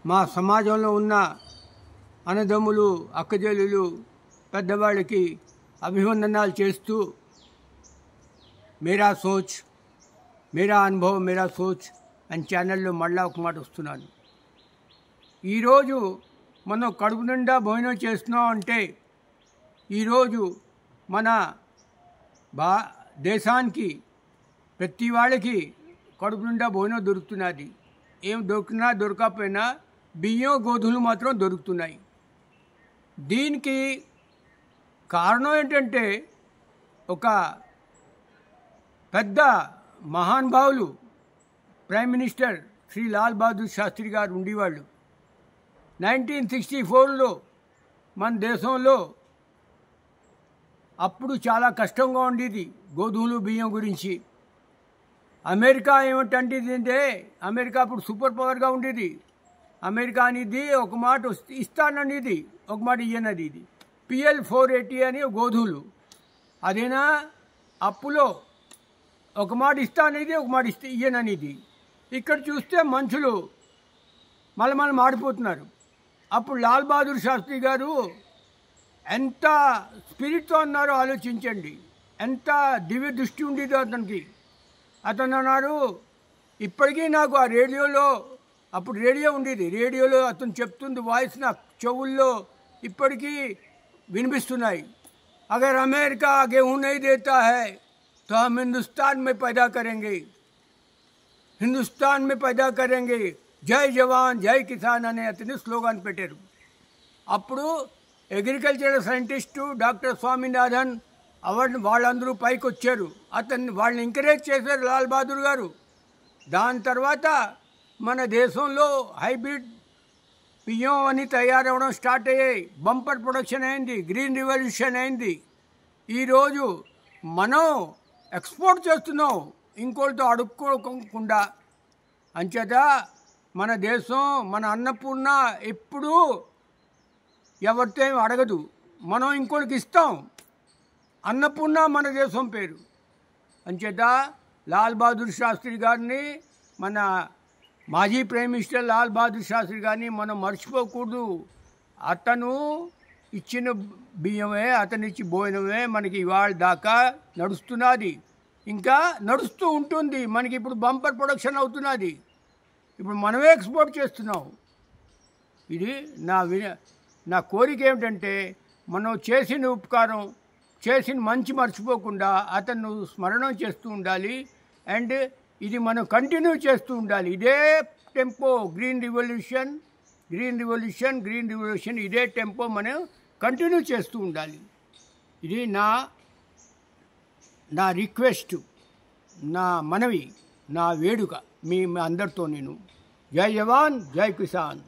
మా సమాజంలో ఉన్న అన్నదమ్ములు అక్కచెల్లెలు పెద్దవాళ్ళకి అభివందనాలు చేస్తూ మేరా సోచ్ మేరా అనుభవం మేరా సోచ్ అని ఛానల్లో మళ్ళా ఒక మాట వస్తున్నాను. ఈరోజు మనం కడుపు నిండా భోజనం చేస్తున్నాం అంటే ఈరోజు మన దేశానికి ప్రతి వాళ్ళకి కడుపు నిండా భోజనం దొరుకుతున్నది. ఏం దొరికినా దొరకకపోయినా బియ్యం గోధుమలు మాత్రం దొరుకుతున్నాయి. దీనికి కారణం ఏంటంటే ఒక పెద్ద మహానుభావులు ప్రైమ్ మినిస్టర్ శ్రీ లాల్ బహదూర్ శాస్త్రి గారు ఉండేవాళ్ళు. 1964లో మన దేశంలో అప్పుడు చాలా కష్టంగా ఉండేది గోధుమలు బియ్యం గురించి. అమెరికా ఏమిటంటే అమెరికా అప్పుడు సూపర్ పవర్గా ఉండేది. అమెరికా అనేది ఒక మాట ఇస్తాననేది, ఒక మాట ఇయ్యనది. ఇది PL 480 అని గోధుమలు అదేనా అప్పులో ఒక మాట ఇస్తానేది, ఒక మాట ఇయ్యననేది. ఇక్కడ చూస్తే మనుషులు మళ్ళీ మాడిపోతున్నారు. అప్పుడు లాల్ బహదూర్ శాస్త్రి గారు ఎంత స్పిరిట్తో ఉన్నారో ఆలోచించండి, ఎంత దివ్య దృష్టి ఉండేదో అతనికి. అతను అన్నారు, ఇప్పటికీ నాకు ఆ రేడియోలో, అప్పుడు రేడియో ఉండేది, రేడియోలో అతను చెప్తుంది వాయిస్ నా చెవుల్లో ఇప్పటికీ వినిపిస్తున్నాయి. అగర్ అమెరికా गेहूं नहीं देता है तो हम हिंदुस्तान में पैदा करेंगे, हिंदुस्तान में पैदा करेंगे, జై జవాన్ జై కిసాన్ అనే అతని స్లోగాన్ పెట్టారు. అప్పుడు అగ్రికల్చరల్ సైంటిస్టు డాక్టర్ స్వామినాథన్ వాళ్ళందరూ పైకి వచ్చారు. వాళ్ళని ఎంకరేజ్ చేశారు లాల్ బహదూర్ గారు. దాని తర్వాత మన దేశంలో హైబ్రిడ్ బియ్యం అని తయారవడం స్టార్ట్ అయ్యాయి. బంపర్ ప్రొడక్షన్ అయింది, గ్రీన్ రివల్యూషన్ అయింది. ఈరోజు మనం ఎక్స్పోర్ట్ చేస్తున్నాం ఇంకోటితో అడుక్కోకుండా. అంచేత మన దేశం, మన అన్నపూర్ణ ఎప్పుడూ ఎవరితో అడగదు, మనం ఇంకోటికి ఇస్తాం. అన్నపూర్ణ మన దేశం పేరు. అంచేత లాల్ బహదూర్ శాస్త్రి గారిని, మన మాజీ ప్రైమ్ మినిస్టర్ లాల్ బహదూర్ శాస్త్రి గారిని మనం మర్చిపోకూడదు. అతను ఇచ్చిన బియ్యమే, అతను ఇచ్చి భోజనమే మనకి ఇవాళ దాకా నడుస్తున్నది, ఇంకా నడుస్తూ ఉంటుంది. మనకి ఇప్పుడు బంపర్ ప్రొడక్షన్ అవుతున్నది. ఇప్పుడు మనమే ఎక్స్పోర్ట్ చేస్తున్నాం. ఇది నా కోరిక ఏమిటంటే మనం చేసిన ఉపకారం, చేసిన మంచి మర్చిపోకుండా అతను స్మరణం చేస్తూ ఉండాలి. అండ్ ఇది మనం కంటిన్యూ చేస్తూ ఉండాలి. ఇదే టెంపో గ్రీన్ రివల్యూషన్ ఇదే టెంపో మనం కంటిన్యూ చేస్తూ ఉండాలి. ఇది నా రిక్వెస్ట్, నా మనవి, నా వేడుక మీ అందరితో నేను. జై జవాన్ జై కిసాన్.